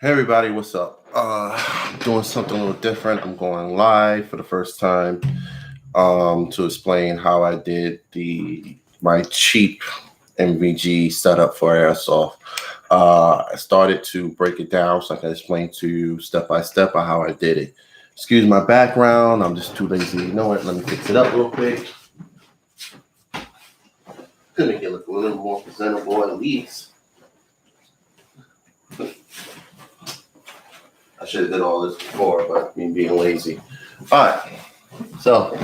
Hey everybody, what's up? Doing something a little different. I'm going live for the first time to explain how I did my cheap MVG setup for airsoft. I started to break it down so I can explain to you step by step on how I did it. Excuse my background. I'm just too lazy to know it. Let me fix it up real quick. Could make it look a little more presentable at least. I should have did all this before, but me being lazy. All right. So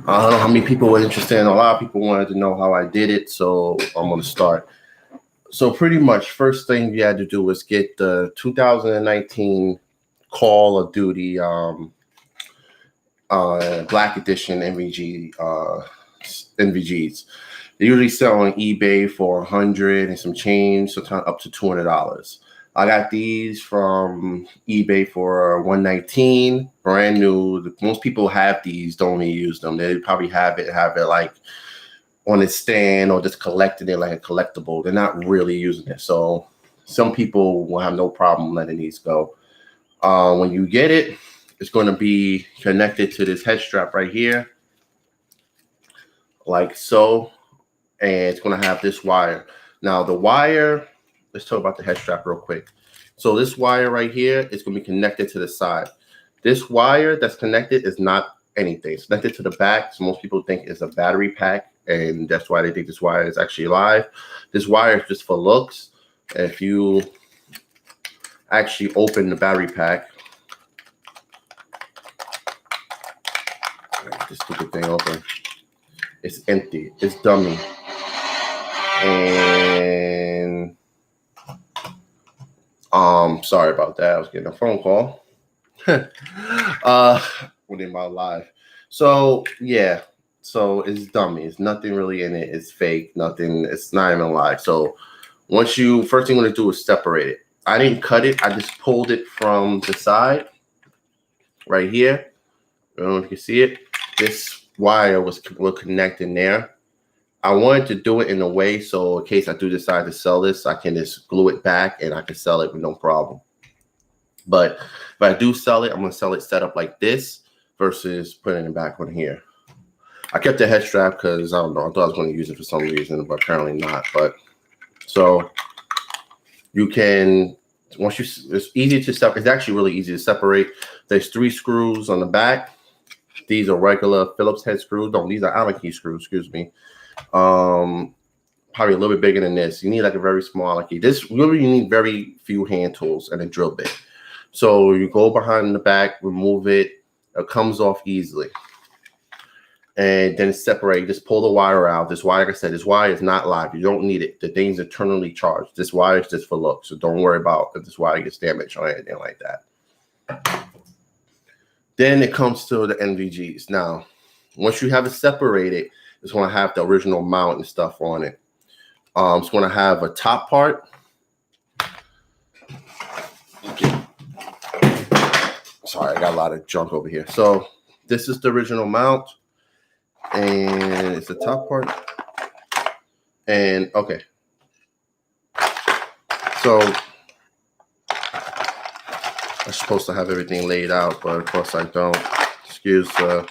I don't know how many people were interested in. A lot of people wanted to know how I did it, so I'm going to start. So pretty much, first thing you had to do was get the 2019 Call of Duty Black Edition NVGs. They usually sell on eBay for 100 and some change, sometimes up to $200. I got these from eBay for 119, brand new. Most people have these, don't even use them. They probably have it like on a stand or just collecting it like a collectible. They're not really using it. So some people will have no problem letting these go. When you get it, it's going to be connected to this head strap right here, like so. And it's going to have this wire. Now the wire, let's talk about the head strap real quick. So this wire right here is going to be connected to the side. This wire that's connected is not anything. It's connected to the back. So most people think it's a battery pack, and that's why they think this wire is actually live. This wire is just for looks. If you actually open the battery pack, get this stupid thing open. It's empty. It's dummy. And sorry about that. I was getting a phone call. Within my life. So yeah. So it's dummy. It's nothing really in it. It's fake. Nothing. It's not even live. So first thing you're gonna do is separate it. I didn't cut it. I just pulled it from the side right here. I don't know if you can see it. This wire will connect in there. I wanted to do it in a way so in case I do decide to sell this, I can just glue it back and I can sell it with no problem. But if I do sell it, I'm going to sell it set up like this versus putting it back on here. I kept the head strap because I don't know. I thought I was going to use it for some reason, but apparently not. But so you can, it's easy to separate. It's actually really easy to separate. There's 3 screws on the back. These are regular Phillips head screws. No, these are Allen key screws, excuse me. Probably a little bit bigger than this. You need like a very small Allen key. This really, you need very few hand tools and a drill bit. So you go behind the back, remove it. It comes off easily. And then separate. Just pull the wire out. This wire, like I said, this wire is not live. You don't need it. The thing's eternally charged. This wire is just for looks. So don't worry about if this wire gets damaged or anything like that. Then it comes to the NVGs. Now, once you have it separated, it's going to have the original mount and stuff on it. It's going to have a top part. Okay. Sorry, I got a lot of junk over here. So this is the original mount. And it's the top part. And okay. So I'm supposed to have everything laid out, but of course I don't. Excuse the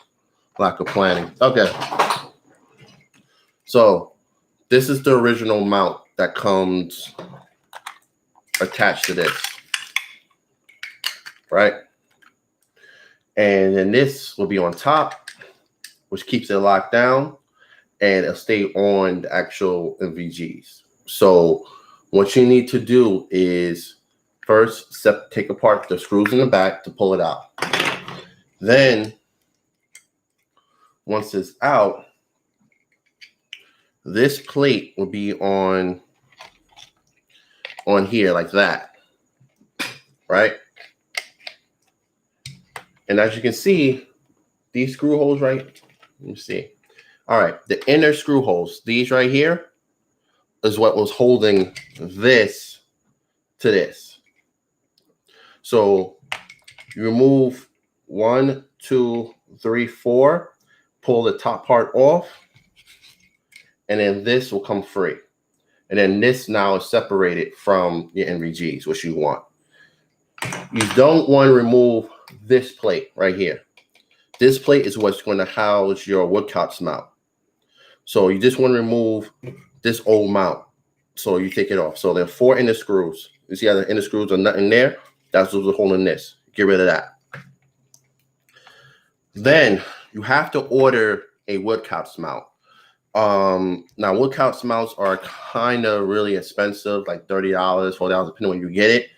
lack of planning. Okay. So this is the original mount that comes attached to this, right? And then this will be on top, which keeps it locked down, and it'll stay on the actual NVGs. So what you need to do is first take apart the screws in the back to pull it out. Then once it's out, this plate will be on here like that, right? And as you can see, these screw holes, right? Let me see. All right, the inner screw holes, these right here, is what was holding this to this. So you remove 1, 2, 3, 4, pull the top part off, and then this will come free. And then this now is separated from your NVGs, which you want. You don't want to remove this plate right here. This plate is what's going to house your woodcock's mount. So you just want to remove this old mount. So you take it off. So there are 4 inner screws. You see how the inner screws are nothing there? That's what's holding this. Get rid of that. Then you have to order a woodcock's mount. Now woodcock's mounts are kind of really expensive, like $30, $40, depending on when you get it.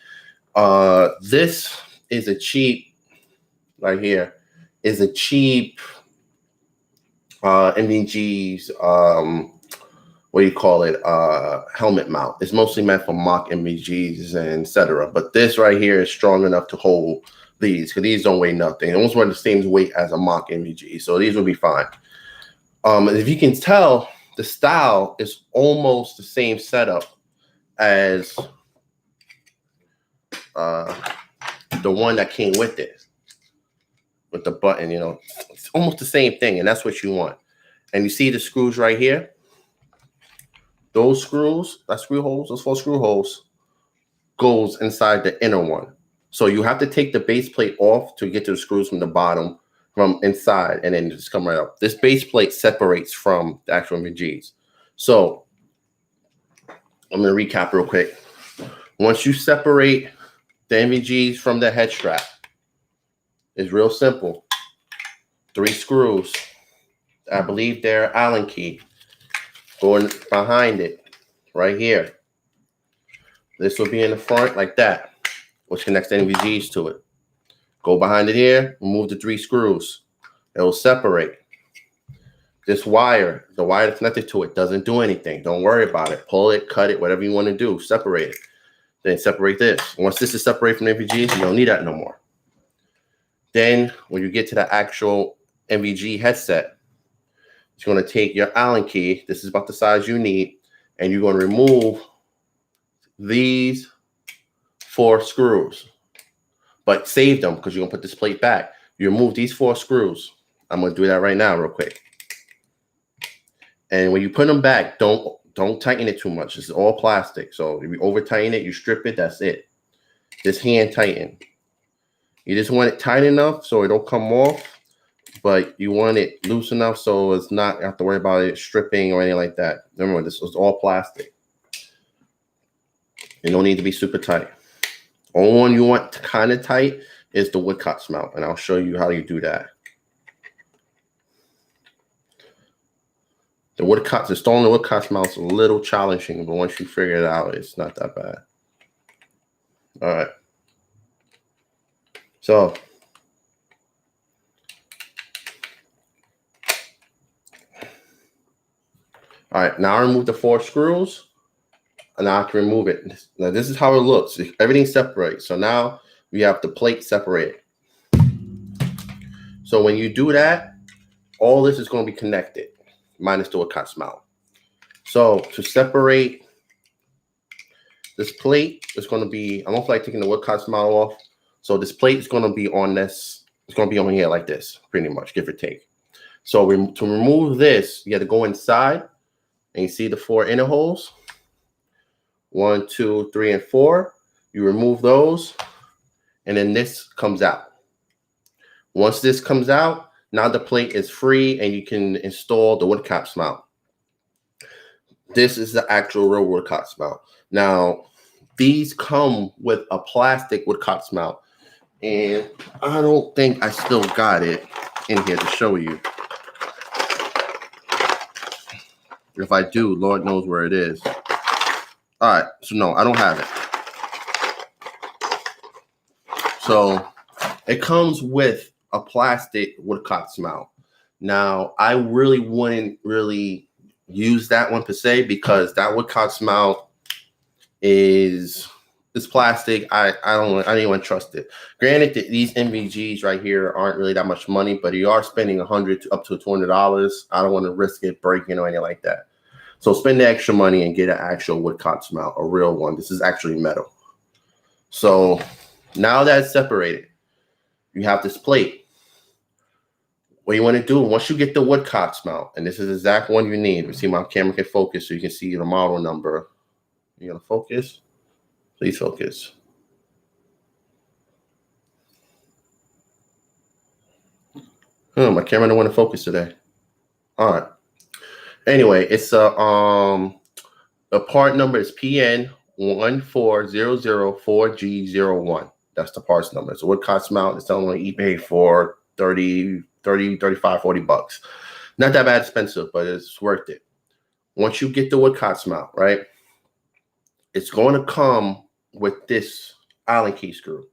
This is a cheap, right here, is a cheap MVG's, what do you call it, helmet mount. It's mostly meant for mock MVGs and etc. But this right here is strong enough to hold these, because these don't weigh nothing. They almost weigh the same weight as a mock MVG, so these will be fine. If you can tell, the style is almost the same setup as the one that came with it, with the button. You know, it's almost the same thing, and that's what you want. And you see the screws right here? Those screws, that screw holes, those 4 screw holes, goes inside the inner one. So you have to take the base plate off to get to the screws from the bottom, from inside, and then just come right up. This base plate separates from the actual MVGs. So I'm going to recap real quick. Once you separate the MVGs from the head strap, it's real simple. 3 screws. I believe they're Allen key. Going behind it, right here. This will be in the front like that, which connects the MVGs to it. Go behind it here, remove the 3 screws. It will separate. This wire, the wire that's connected to it, doesn't do anything. Don't worry about it. Pull it, cut it, whatever you want to do. Separate it. Then separate this. Once this is separated from the MVGs, you don't need that no more. Then when you get to the actual MVG headset, it's going to take your Allen key. This is about the size you need. And you're going to remove these 4 screws. But save them, because you're going to put this plate back. You remove these 4 screws. I'm going to do that right now real quick. And when you put them back, don't tighten it too much. It's all plastic. So if you over tighten it, you strip it, that's it. Just hand tighten. You just want it tight enough so it don't come off, but you want it loose enough so it's not you have to worry about it stripping or anything like that. Remember, this is all plastic. You don't need to be super tight. Only one you want kind of tight is the woodcock's mount, and I'll show you how you do that. Installing the woodcock's mount is a little challenging, but once you figure it out, it's not that bad. All right. So all right, now I remove the 4 screws, and now I can remove it. Now this is how it looks. Everything separates. So now we have the plate separated. So when you do that, all this is going to be connected, minus the woodcock's mount. So to separate this plate, it's going to be, I don't feel like taking the woodcock's mount off. So this plate is going to be on this. It's going to be on here like this, pretty much, give or take. So to remove this, you have to go inside, and you see the 4 inner holes. 1, 2, 3, and 4. You remove those, and then this comes out. Once this comes out, now the plate is free, and you can install the woodcock's mount. This is the actual real woodcock's mount. Now, these come with a plastic woodcock's mount, and I don't think I still got it in here to show you. If I do, Lord knows where it is. All right, so no, I don't have it. So it comes with a plastic woodcock's mount. Now, I really wouldn't use that one per se, because that woodcock's mount is plastic. I don't even trust it. Granted, these MVGs right here aren't really that much money, but you are spending $100 up to $200. I don't want to risk it breaking or anything like that. So spend the extra money and get an actual woodcock's mount, a real one. This is actually metal. So now that it's separated, you have this plate. What you want to do, once you get the woodcock's mount, and this is the exact one you need. You see, my camera can focus so you can see the model number. You gonna focus? Please focus. My camera don't want to focus today. All right. Anyway, it's the part number is PN14004G01. That's the parts number. It's a woodcots mount. It's selling on eBay for 30, 35, $40. Not that bad expensive, but it's worth it. Once you get the woodcots mount, right, it's going to come with this Allen key screw.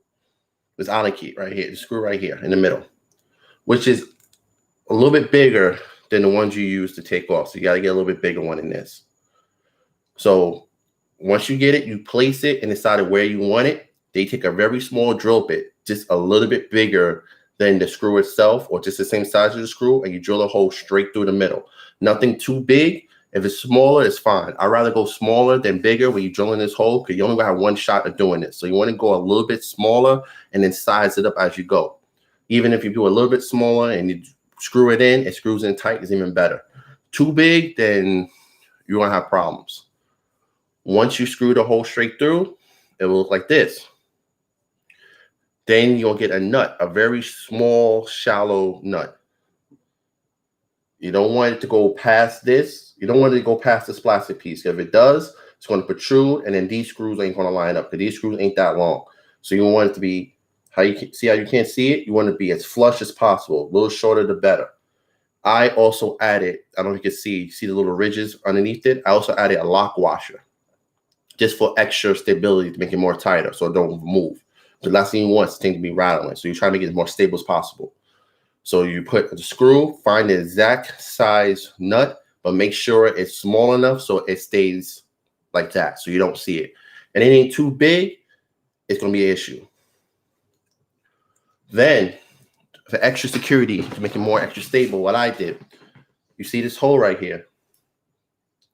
This Allen key right here, the screw right here in the middle, which is a little bit bigger than the ones you use to take off. So you got to get a little bit bigger one in this. So once you get it, you place it and decide where you want it. They take a very small drill bit, just a little bit bigger than the screw itself, or just the same size of the screw, and you drill a hole straight through the middle. Nothing too big. If it's smaller, it's fine. I'd rather go smaller than bigger when you're drilling this hole, because you only have one shot of doing this. So you want to go a little bit smaller and then size it up as you go. Even if you do a little bit smaller and you screw it in, it screws in tight, is even better. Too big, then you're going to have problems. Once you screw the hole straight through, it will look like this. Then you'll get a nut, a very small, shallow nut. You don't want it to go past this. You don't want it to go past this plastic piece. If it does, it's going to protrude, and then these screws ain't going to line up, because these screws ain't that long. So you want it to be, how you can't see it? You want it to be as flush as possible. A little shorter, the better. I also added, I don't know if you can see the little ridges underneath it. I also added a lock washer, just for extra stability, to make it more tighter so it don't move. The last thing you want is the thing to be rattling. So you try to make it as more stable as possible. So you put the screw, find the exact size nut, but make sure it's small enough so it stays like that, so you don't see it. And it ain't too big, it's going to be an issue. Then, for extra security, to make it more extra stable, what I did, you see this hole right here?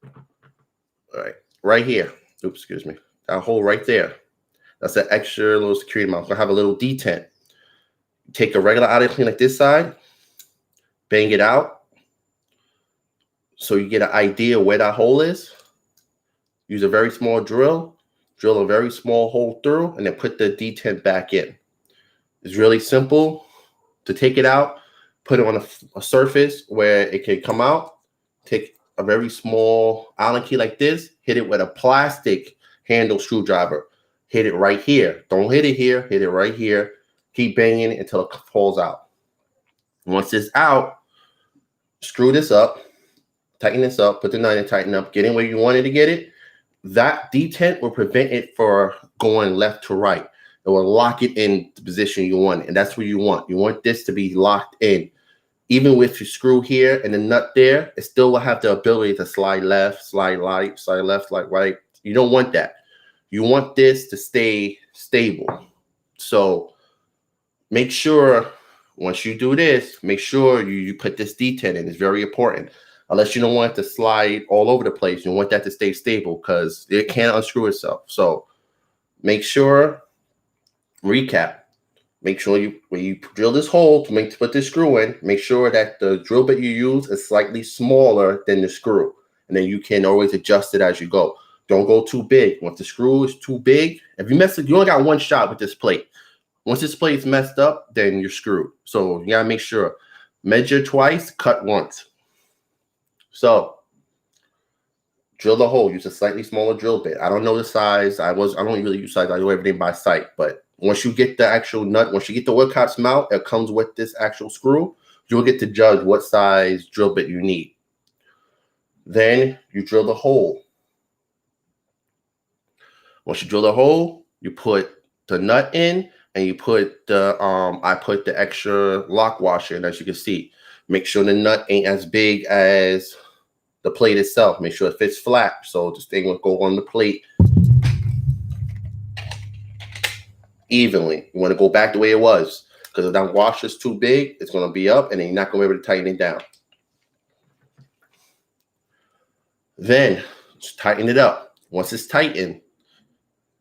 All right, right here. Oops, excuse me. That hole right there. That's an extra little security mount. It's going to have a little detent. Take a regular outer clean like this side, bang it out, so you get an idea where that hole is. Use a very small drill a very small hole through, and then put the detent back in. It's really simple to take it out, put it on a surface where it can come out. Take a very small Allen key like this, hit it with a plastic handle screwdriver. Hit it right here. Don't hit it here, hit it right here. Keep banging it until it falls out. Once it's out, screw this up, tighten this up, put the nut in, tighten up, get it where you wanted to get it. That detent will prevent it from going left to right. It will lock it in the position you want, and that's what you want. You want this to be locked in. Even with your screw here and the nut there, it still will have the ability to slide left, slide right, slide left, slide right. You don't want that. You want this to stay stable. So make sure once you do this, make sure you put this detent in. It's very important. Unless you don't want it to slide all over the place. You want that to stay stable, because it can't unscrew itself. So make sure, recap, make sure when you drill this hole to put this screw in, make sure that the drill bit you use is slightly smaller than the screw. And then you can always adjust it as you go. Don't go too big. Once the screw is too big, if you mess it, you only got one shot with this plate. Once this plate is messed up, then you're screwed. So you gotta make sure. Measure twice, cut once. So drill the hole. Use a slightly smaller drill bit. I don't know the size. I don't really use size. I do everything by sight. But once you get the actual nut, once you get the woodcots mount, it comes with this actual screw. You'll get to judge what size drill bit you need. Then you drill the hole. Once you drill the hole, you put the nut in, and you put the I put the extra lock washer in, as you can see. Make sure the nut ain't as big as the plate itself. Make sure it fits flat, so this thing will go on the plate evenly. You want to go back the way it was, because if that washer's too big, it's going to be up, and then you're not going to be able to tighten it down. Then just tighten it up. Once it's tightened,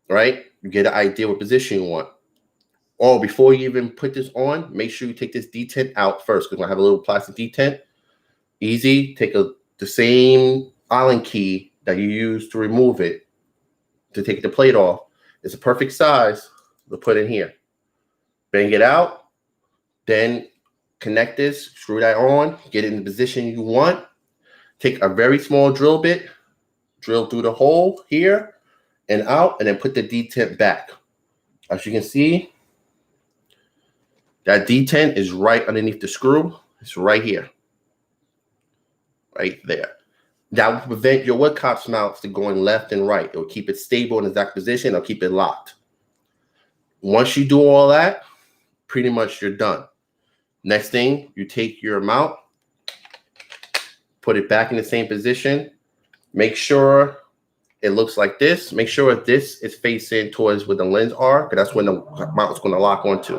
right, you get an idea what position you want. Oh, before you even put this on, make sure you take this detent out first, because we're going to have a little plastic detent. Easy. Take the same Allen key that you use to remove it, to take the plate off. It's a perfect size to put in here. Bang it out. Then connect this, screw that on, get it in the position you want. Take a very small drill bit, drill through the hole here and out, and then put the detent back. As you can see, that detent is right underneath the screw. It's right here, right there. That will prevent your woodcock mounts from going left and right. It will keep it stable in the exact position. It'll keep it locked. Once you do all that, pretty much you're done. Next thing, you take your mount, put it back in the same position. Make sure it looks like this. Make sure this is facing towards where the lens are, because that's when the mount is going to lock onto.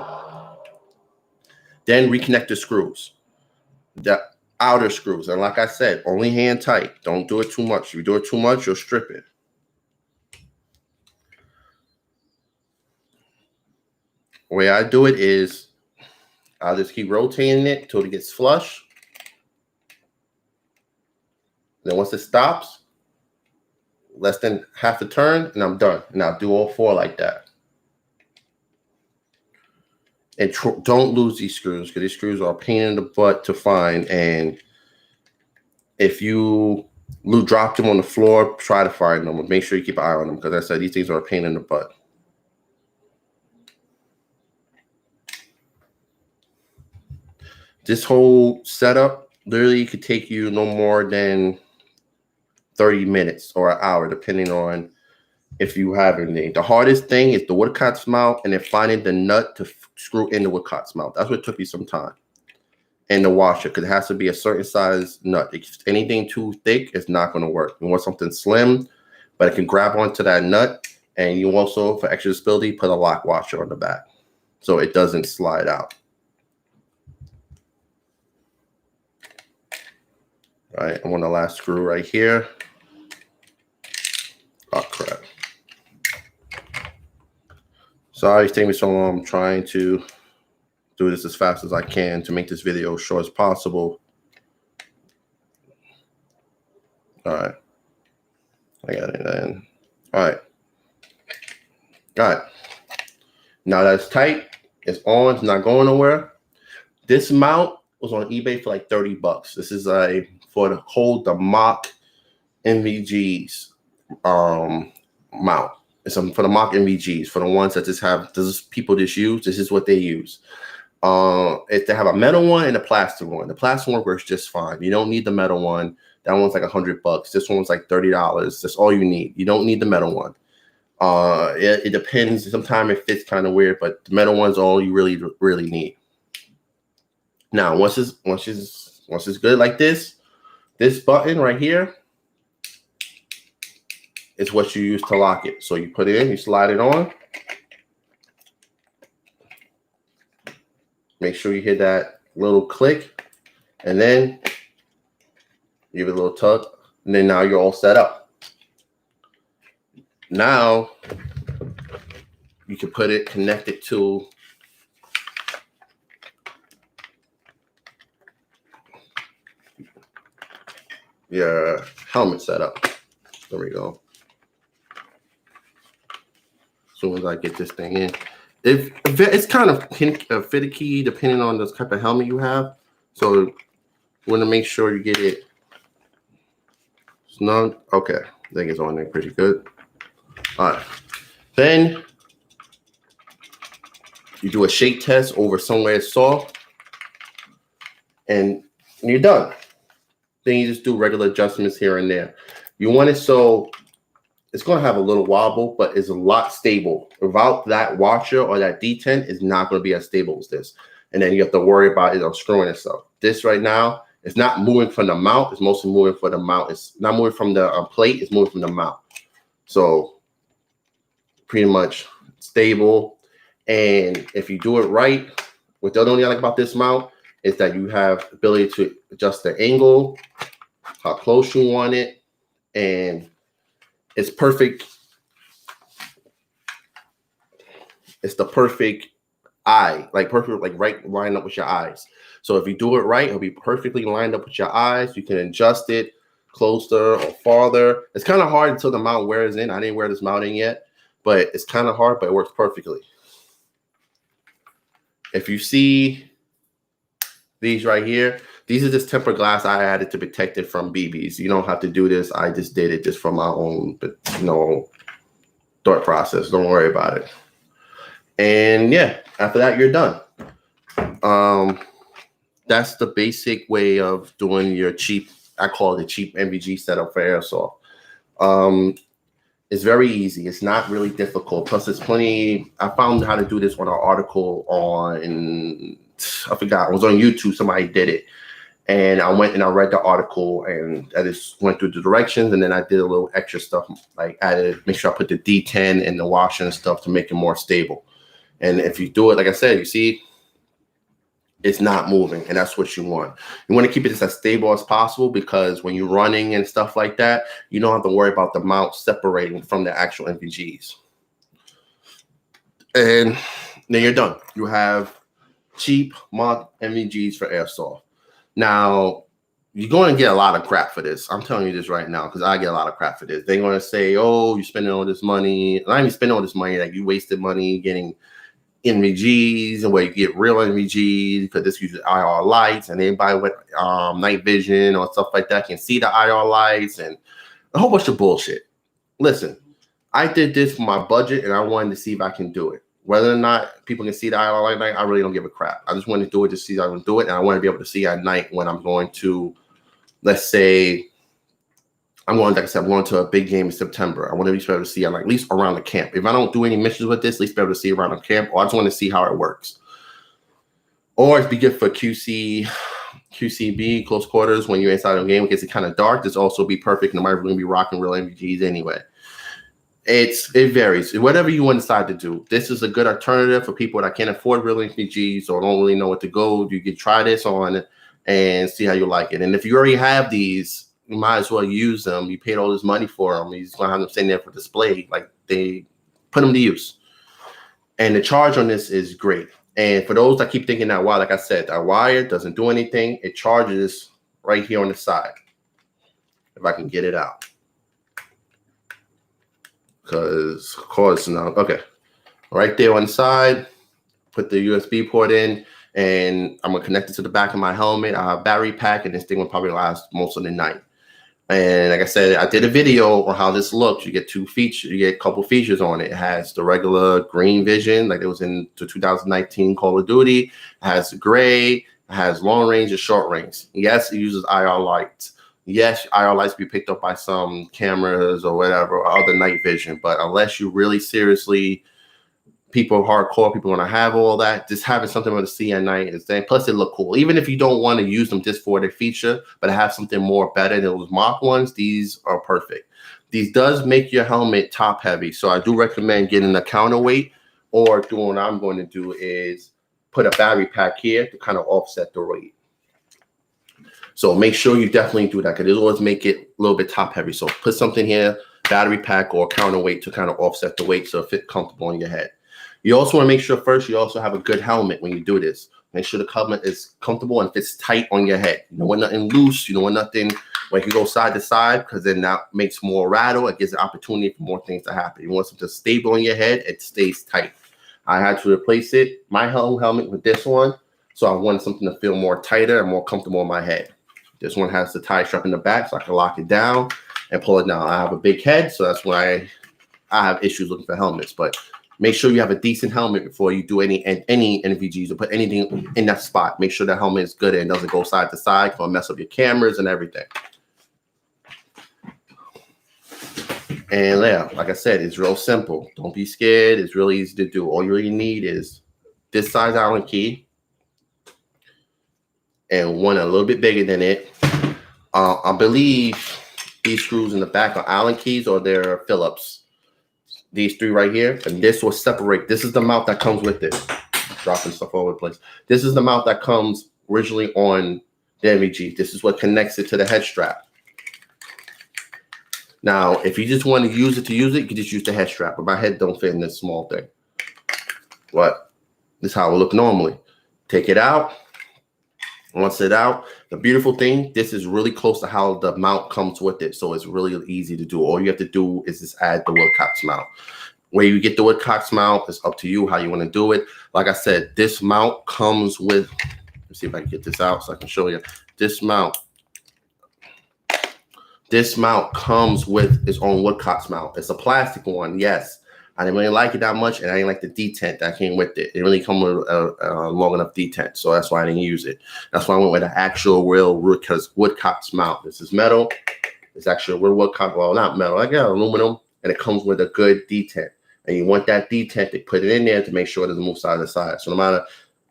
Then reconnect the screws, the outer screws. And like I said, only hand tight. Don't do it too much. If you do it too much, you'll strip it. The way I do it is I'll just keep rotating it until it gets flush. Then once it stops, less than half a turn, and I'm done. And I'll do all 4 like that. And don't lose these screws, because these screws are a pain in the butt to find. And if you drop them on the floor, try to find them. Make sure you keep an eye on them, because I said these things are a pain in the butt. This whole setup literally could take you no more than 30 minutes or an hour, depending on if you have anything. The hardest thing is the woodcock mount and then finding the nut to screw in the woodcock mount. That's what took me some time. And the washer, because it has to be a certain size nut. If anything too thick, it's not going to work. You want something slim, but it can grab onto that nut. And you also, for extra stability, put a lock washer on the back so it doesn't slide out. All right, I want the last screw right here. Oh, crap. Sorry it's taking me so long. I'm trying to do this as fast as I can to make this video as short as possible. All right. I got it in. All right. All right. Now that's tight. It's on. It's not going nowhere. This mount was on eBay for like 30 bucks. This is for the hold the mock MVGs mount. It's for the mock MVGs, for the ones that just have people just use. This is what they use. If they have a metal one and a plastic one, the plastic one works just fine. You don't need the metal one. That one's like 100 bucks. This one's like $30. That's all you need. You don't need the metal one. It depends. Sometimes it fits kind of weird, but the metal one's all you really need. Now, once it's good like this button right here is what you use to lock it. So you put it in, you slide it on. Make sure you hear that little click, and then give it a little tug, and then now you're all set up. Now you can connect it to your helmet setup. There we go. As soon as I get this thing in, it's kind of finicky depending on the type of helmet you have. So you want to make sure you get it snug. Okay, I think it's on there pretty good. All right, then you do a shake test over somewhere soft, and you're done. Then you just do regular adjustments here and there. You want it so it's going to have a little wobble, but it's a lot stable. Without that washer or that detent, it's not going to be as stable as this. And then you have to worry about it unscrewing itself. This right now, it's not moving from the mount. It's mostly moving from the mount. It's not moving from the plate. It's moving from the mount. So pretty much stable. And if you do it right, what the only I like about this mount is that you have the ability to adjust the angle, how close you want it, and it's perfect. It's the perfect eye, like perfect, like right lined up with your eyes. So if you do it right, it'll be perfectly lined up with your eyes. You can adjust it closer or farther. It's kind of hard until the mount wears in. I didn't wear this mount in yet, but it's kind of hard, but it works perfectly. If you see These right here, these are just tempered glass I added to protect it from BBs. You don't have to do this. I just did it just from my own, thought process. Don't worry about it. And yeah, after that, you're done. That's the basic way of doing your cheap, I call it the cheap NVG setup for airsoft. It's very easy. It's not really difficult. Plus, there's plenty. I found how to do this on an article on, I forgot, it was on YouTube. Somebody did it. And I went and I read the article and I just went through the directions. And then I did a little extra stuff, like make sure I put the D10 in the washer and stuff to make it more stable. And if you do it, like I said, you see, it's not moving, and that's what you want. You want to keep it as stable as possible, because when you're running and stuff like that, you don't have to worry about the mount separating from the actual NVGs. And then you're done. You have cheap mod NVGs for airsoft. Now, you're going to get a lot of crap for this. I'm telling you this right now, because I get a lot of crap for this. They're going to say, oh, you're spending all this money. And I ain't spending all this money. Like, you wasted money getting NVGs, and where you get real NVGs, because this uses IR lights, and anybody with night vision or stuff like that can see the IR lights, and a whole bunch of bullshit. Listen, I did this for my budget, and I wanted to see if I can do it. Whether or not people can see the IR light, I really don't give a crap. I just want to do it to see if I can do it, and I want to be able to see at night when I'm going to, let's say, like I said, I'm going to a big game in September. I want to be able to see at least around the camp. If I don't do any missions with this, at least be able to see around the camp, or I just want to see how it works. Or it'd be good for QCB, close quarters, when you're inside of a game. It gets kind of dark. This also be perfect. Nobody's going to be rocking real NVGs anyway. It varies. Whatever you want to decide to do. This is a good alternative for people that can't afford real NVGs or don't really know what to go. You can try this on and see how you like it. And if you already have these, you might as well use them. You paid all this money for them. You're just going to have them sitting there for display. Like, they put them to use. And the charge on this is great. And for those that keep thinking that, wow, like I said, that wire doesn't do anything, it charges right here on the side. If I can get it out. Because, of course, now, okay. Right there on the side, put the USB port in, and I'm going to connect it to the back of my helmet. I have a battery pack, and this thing will probably last most of the night. And like I said, I did a video on how this looks. You get you get a couple features on it. It has the regular green vision, like it was in the 2019 Call of Duty. It has gray. It has long range and short range. Yes, it uses IR lights. Yes, IR lights be picked up by some cameras or whatever, or other night vision. But unless you really seriously, hardcore people want to have all that, just having something to see at night is then. Plus, it look cool. Even if you don't want to use them just for their feature, but have something more better than those mock ones, these are perfect. These does make your helmet top heavy, so I do recommend getting a counterweight, or doing what I'm going to do is put a battery pack here to kind of offset the weight. So make sure you definitely do that, because it'll always make it a little bit top heavy. So put something here, battery pack or counterweight, to kind of offset the weight so it fits comfortable on your head. You also want to make sure first you also have a good helmet when you do this. Make sure the helmet is comfortable and fits tight on your head. You don't want nothing loose. You don't want nothing where you can go side to side, because then that makes more rattle. It gives an opportunity for more things to happen. You want something stable on your head. It stays tight. I had to replace my helmet with this one. So I wanted something to feel more tighter and more comfortable on my head. This one has the tie strap in the back, so I can lock it down and pull it down. I have a big head, so that's why I have issues looking for helmets. But make sure you have a decent helmet before you do any NVGs or put anything in that spot. Make sure the helmet is good and doesn't go side to side. It's going to mess up your cameras and everything. And yeah, like I said, it's real simple. Don't be scared. It's really easy to do. All you really need is this size Allen key and one a little bit bigger than it. I believe these screws in the back are Allen keys, or they're Phillips. These three right here, and this will separate. This is the mount that comes with it. Dropping stuff all over the place. This is the mount that comes originally on the NVG. This is what connects it to the head strap. Now, if you just want to use it, you can just use the head strap. But my head don't fit in this small thing. What? This is how it will look normally. Take it out. Once it's out, the beautiful thing, this is really close to how the mount comes with it. So it's really easy to do. All you have to do is just add the Woodcock's mount. Where you get the Woodcock's mount, it's up to you how you want to do it. Like I said, this mount comes with, Let's see if I can get this out so I can show you. This mount comes with its own woodcock mount. It's a plastic one, yes. I didn't really like it that much, and I didn't like the detent that came with it. It really come with a long enough detent, so that's why I didn't use it. That's why I went with an actual real woodcock mount. This is metal. It's actually a real woodcock. Well, not metal. I got aluminum, and it comes with a good detent. And you want that detent to put it in there to make sure it doesn't move side to side. So no matter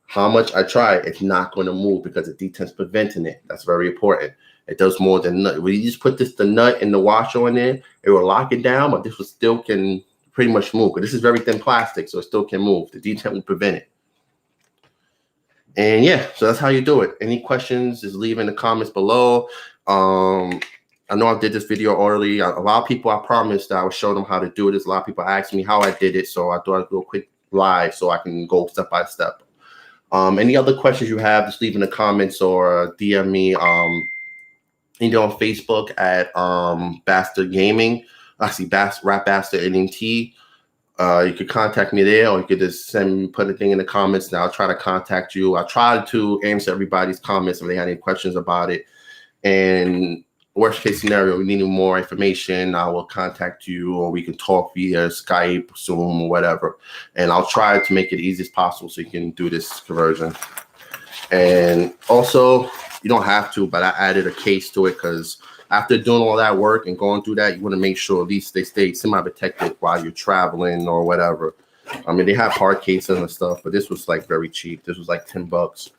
how much I try, it's not going to move because the detent's preventing it. That's very important. It does more than nut. When you just put the nut and the washer in there, it will lock it down, but this will still can pretty much move. But this is very thin plastic, so it still can move. The detent will prevent it. And yeah, so that's how you do it. Any questions, just leave in the comments below. I know I did this video early. A lot of people, I promised that I would show them how to do this. A lot of people asked me how I did it, so I thought I'd do a quick live so I can go step by step. Any other questions you have, just leave in the comments or DM me either on Facebook at Bastard Gaming. I see Rap Bastard NT. You could contact me there, or you could just put a thing in the comments, and I'll try to contact you. I tried to answer everybody's comments if they had any questions about it. And worst case scenario, we need more information, I will contact you, or we can talk via Skype, Zoom, or whatever. And I'll try to make it easy as possible so you can do this conversion. And also, you don't have to, but I added a case to it because after doing all that work and going through that, you want to make sure at least they stay semi-protected while you're traveling or whatever. I mean, they have hard cases and stuff, but this was like very cheap. This was like $10.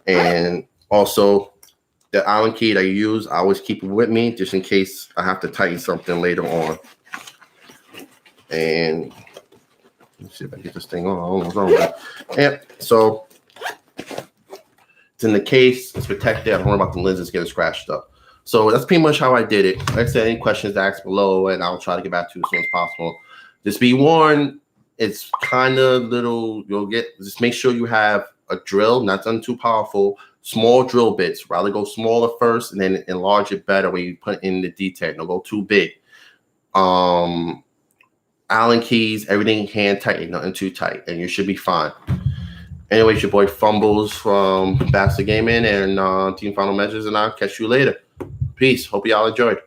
And also, the Allen key that you use, I always keep it with me just in case I have to tighten something later on. And let's see if I get this thing on. What's wrong with it? Yeah, so it's in the case, it's protected. I don't worry about the lenses getting scratched up. So that's pretty much how I did it. Like I said, any questions, ask below, and I'll try to get back to you as soon as possible. Just be warned, it's kind of little, just make sure you have a drill, not done too powerful, small drill bits. Rather go smaller first and then enlarge it better when you put in the detent. Don't go too big. Allen keys, everything hand tight, nothing too tight, and you should be fine. Anyways, your boy Fumbles from Bastard Gaming and Team Final Measures, and I'll catch you later. Peace. Hope y'all enjoyed.